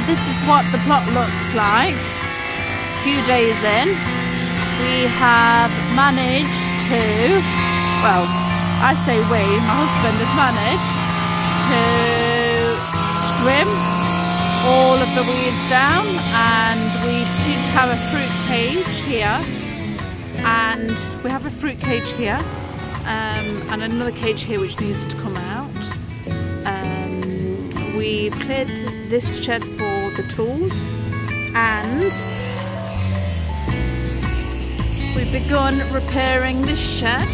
this is what the plot looks like. A few days in, we have managed to, well, I say we, my husband has managed to scrim all of the weeds down, and we seem to have a fruit cage here, and we have a fruit cage here, and another cage here which needs to come out. We've cleared this shed for the tools, and we've begun repairing this shed.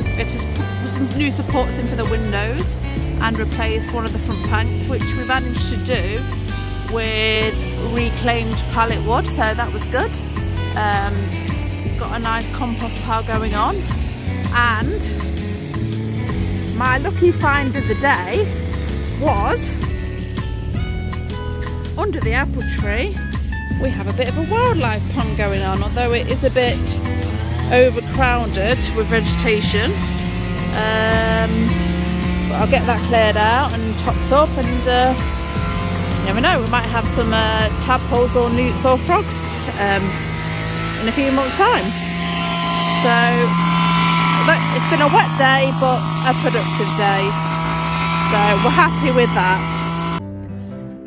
We had to put some new supports in for the windows and replace one of the front planks, which we managed to do with reclaimed pallet wood, so that was good. Got a nice compost pile going on, and my lucky find of the day was under the apple tree. We have a bit of a wildlife pond going on, although it is a bit overcrowded with vegetation. But I'll get that cleared out and topped up, and you never know, we might have some tadpoles or newts or frogs in a few months' time. So it's been a wet day but a productive day, so we're happy with that.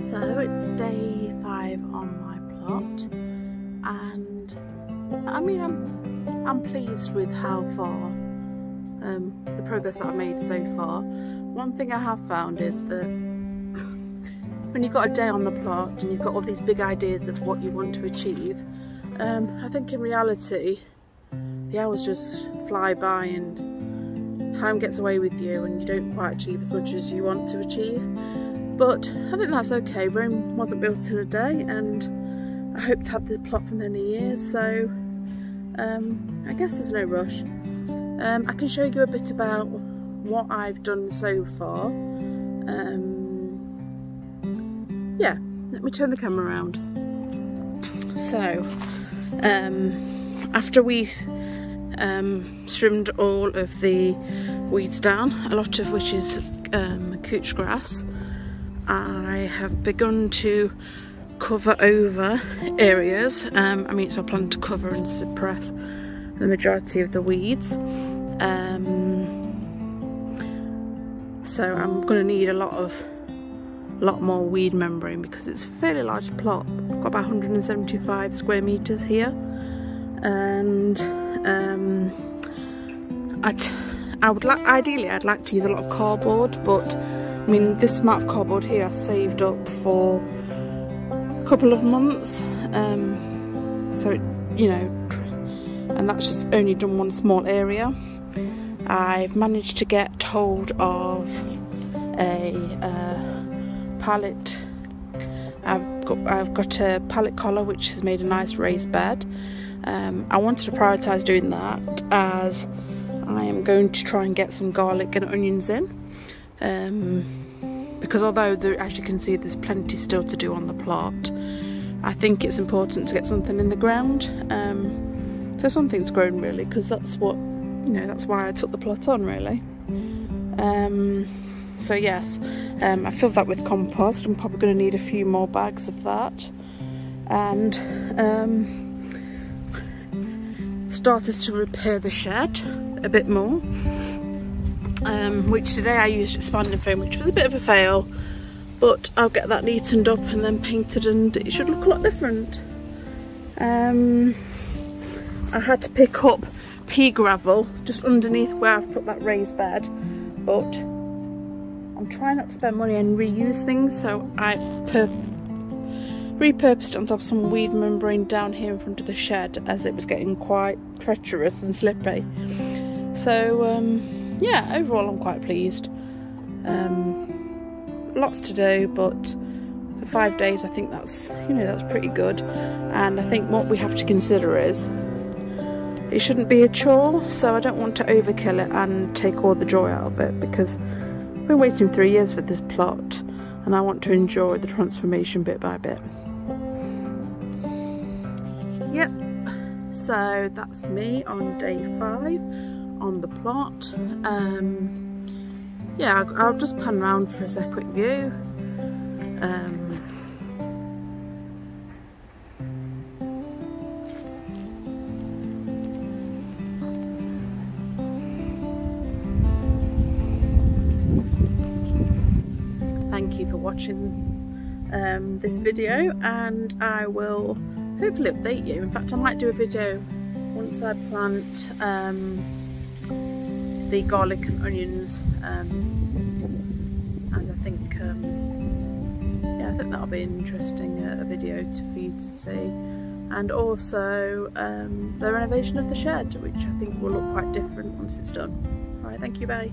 So it's day 5 on my plot, and I mean I'm pleased with how far the progress that I've made so far. One thing I have found is that when you've got a day on the plot and you've got all these big ideas of what you want to achieve, I think in reality the hours just fly by and time gets away with you and you don't quite achieve as much as you want to achieve. But I think that's okay. Rome wasn't built in a day, and I hope to have the plot for many years, so I guess there's no rush. I can show you a bit about what I've done so far. Yeah, let me turn the camera around. So, after we trimmed all of the weeds down, a lot of which is couch grass, I have begun to cover over areas. I mean, it's our plan to cover and suppress the majority of the weeds. So I'm going to need a lot more weed membrane because it's a fairly large plot. I've got about 175 square meters here, and ideally I'd like to use a lot of cardboard, but I mean, this amount of cardboard here I saved up for a couple of months, so you know, and that's just only done one small area. I've managed to get hold of a pallet. I've got a pallet collar which has made a nice raised bed. I wanted to prioritise doing that as I am going to try and get some garlic and onions in, because although there, as you can see, there's plenty still to do on the plot, I think it's important to get something in the ground, so something's grown really, because that's what, you know, that's why I took the plot on really. So yes, I filled that with compost. I'm probably going to need a few more bags of that, and started to repair the shed a bit more, which today I used expanding foam, which was a bit of a fail, but I'll get that neatened up and then painted, and it should look a lot different. I had to pick up pea gravel just underneath where I've put that raised bed, but I'm trying not to spend money and reuse things, so I repurposed it on top of some weed membrane down here in front of the shed, as it was getting quite treacherous and slippy. So yeah, overall I'm quite pleased. Lots to do, but for 5 days I think that's, you know, that's pretty good. And I think what we have to consider is it shouldn't be a chore, so I don't want to overkill it and take all the joy out of it, because I've been waiting 3 years for this plot and I want to enjoy the transformation bit by bit. Yep, so that's me on day 5 on the plot. Yeah, I'll just pan around for a quick view. you for watching this video, and I will hopefully update you. In fact, I might do a video once I plant the garlic and onions, as I think yeah, I think that'll be an interesting video for you to see. And also the renovation of the shed, which I think will look quite different once it's done. Alright, thank you, bye.